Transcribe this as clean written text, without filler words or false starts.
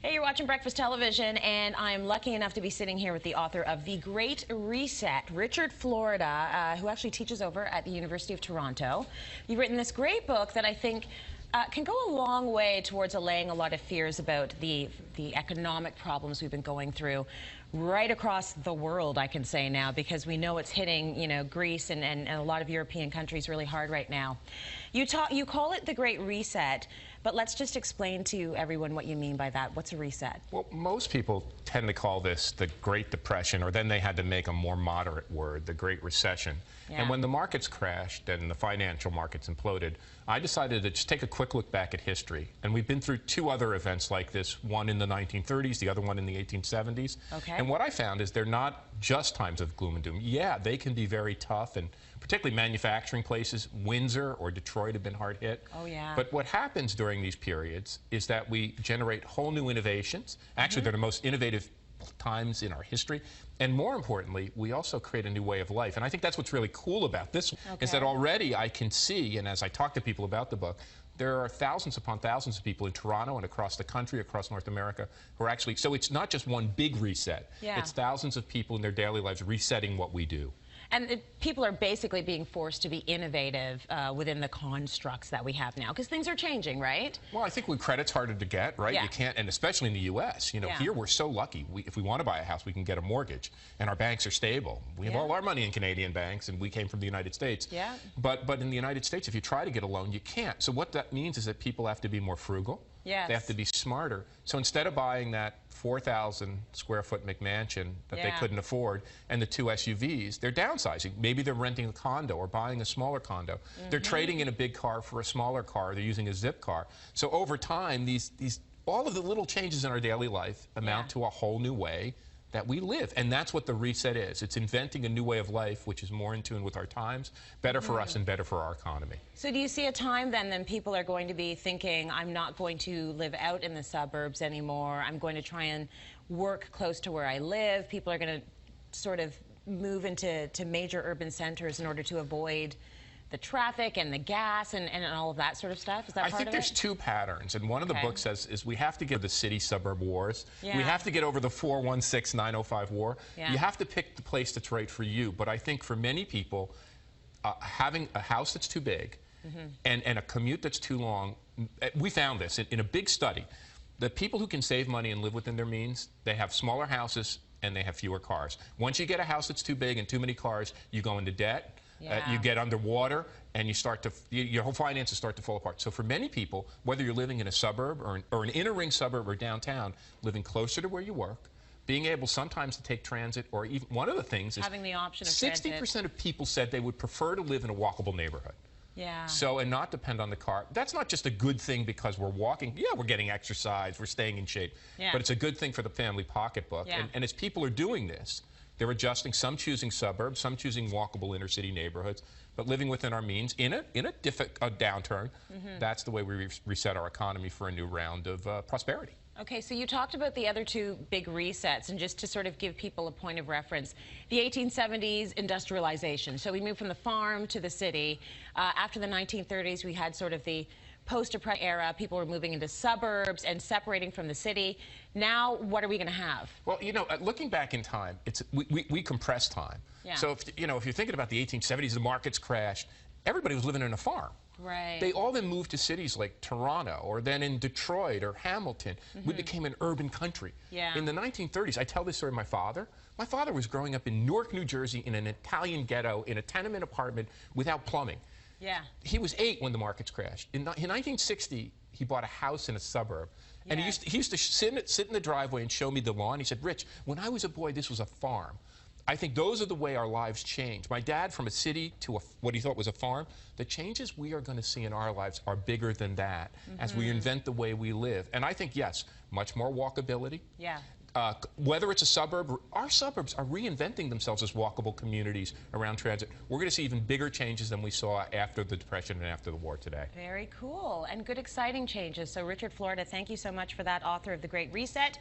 Hey, you're watching Breakfast Television, and I'm lucky enough to be sitting here with the author of The Great Reset, Richard Florida, who actually teaches over at the University of Toronto. You've written this great book that I think can go a long way towards allaying a lot of fears about the economic problems we've been going through right across the world, I can say now, because we know it's hitting, Greece and a lot of European countries really hard right now. You call it the Great Reset, but let's just explain to everyone what you mean by that. What's a reset? Well, most people tend to call this the Great Depression, or then they had to make a more moderate word, the Great Recession. Yeah. And when the markets crashed and the financial markets imploded, I decided to just take a quick look back at history. And we've been through two other events like this, one in the 1930s, the other one in the 1870s. Okay. And what I found is they're not just times of gloom and doom. Yeah, they can be very tough, and particularly manufacturing places, Windsor or Detroit have been hard hit. Oh, yeah. But what happens during these periods is that we generate whole new innovations. Actually, they're the most innovative times in our history. And more importantly, we also create a new way of life. And I think that's what's really cool about this, is that already I can see, and as I talk to people about the book, there are thousands upon thousands of people in Toronto and across the country, across North America, who are actually, so it's not just one big reset. Yeah. It's thousands of people in their daily lives resetting what we do. And people are basically being forced to be innovative within the constructs that we have now, because things are changing, right? Well, I think when credit's harder to get, right? Yeah. You can't, and especially in the U.S., here we're so lucky. If we want to buy a house, we can get a mortgage, and our banks are stable. We have all our money in Canadian banks, and we came from the United States. Yeah. But in the United States, if you try to get a loan, you can't. So what that means is that people have to be more frugal. Yes. They have to be smarter. So instead of buying that 4,000 square foot McMansion that they couldn't afford and the two SUVs, they're downsizing. Maybe they're renting a condo or buying a smaller condo. They're trading in a big car for a smaller car. They're using a zip car. So over time, all of the little changes in our daily life amount to a whole new way that we live. And that's what the reset is. It's inventing a new way of life which is more in tune with our times, better for us and better for our economy. So do you see a time then people are going to be thinking, I'm not going to live out in the suburbs anymore, I'm going to try and work close to where I live, people are going to sort of move into major urban centers in order to avoid the traffic and the gas and all of that sort of stuff? Is that part of it? I think there's two patterns, and one of the books says is we have to get the city-suburb wars. Yeah. We have to get over the 416-905 war. Yeah. You have to pick the place that's right for you. But I think for many people, having a house that's too big and a commute that's too long, we found this in a big study. The people who can save money and live within their means, they have smaller houses and they have fewer cars. Once you get a house that's too big and too many cars, you go into debt. You get underwater, and your whole finances start to fall apart. So for many people, whether you're living in a suburb or an inner ring suburb or downtown, living closer to where you work, being able sometimes to take transit, or even one of the things is having the option of 60% of people said they would prefer to live in a walkable neighborhood. Yeah. So, and not depend on the car. That's not just a good thing because we're walking. Yeah, we're getting exercise, we're staying in shape. Yeah. But it's a good thing for the family pocketbook. Yeah. And as people are doing this, they're adjusting, some choosing suburbs, some choosing walkable inner city neighborhoods, but living within our means in a downturn. That's the way we reset our economy for a new round of prosperity. Okay, so you talked about the other two big resets, and just to sort of give people a point of reference, the 1870s industrialization. So we moved from the farm to the city. After the 1930s, we had sort of the post-depression era. People were moving into suburbs and separating from the city. Now, what are we going to have? Well, looking back in time, we compress time. Yeah. So if you're thinking about the 1870s, the markets crashed. Everybody was living in a farm. Right. They all then moved to cities like Toronto, or then in Detroit or Hamilton. We became an urban country. Yeah. In the 1930s, I tell this story of my father. My father was growing up in Newark, New Jersey, in an Italian ghetto, in a tenement apartment without plumbing. Yeah. He was 8 when the markets crashed. In 1960, he bought a house in a suburb. And he used to sit in the driveway and show me the lawn. He said, Rich, when I was a boy, this was a farm. I think those are the way our lives change. My dad, from a city to what he thought was a farm, the changes we are going to see in our lives are bigger than that as we invent the way we live. And I think, yes, much more walkability. Yeah. Whether it's a suburb, our suburbs are reinventing themselves as walkable communities around transit. We're going to see even bigger changes than we saw after the Depression and after the war today. Very cool, and good exciting changes. So Richard Florida, thank you so much for that, author of The Great Reset.